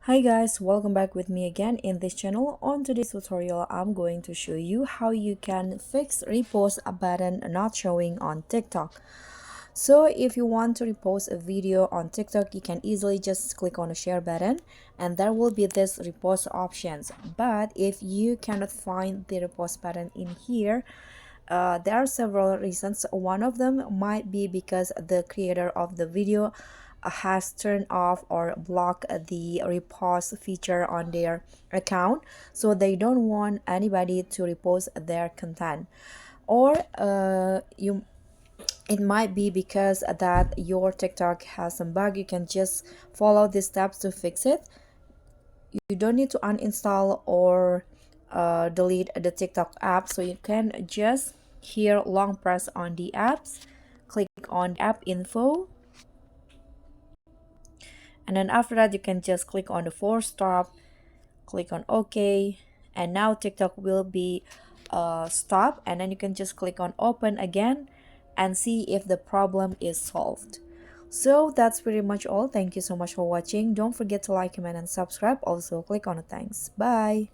Hi guys, welcome back with me again in this channel. On today's tutorial, I'm going to show you how you can fix repost a button not showing on TikTok. So if you want to repost a video on TikTok, you can easily just click on the share button and there will be this repost options. But if you cannot find the repost button in here, there are several reasons. One of them might be because the creator of the video has turned off or blocked the repost feature on their account, so they don't want anybody to repost their content. Or it might be because that your TikTok has some bug. You can just follow these steps to fix it. You don't need to uninstall or delete the TikTok app, so you can just here long press on the apps, click on app info, and then after that you can just click on the force stop, click on OK, and now TikTok will be stopped, and then you can just click on open again and see if the problem is solved. So that's pretty much all. Thank you so much for watching. Don't forget to like, comment, and subscribe. Also click on the thanks. Bye.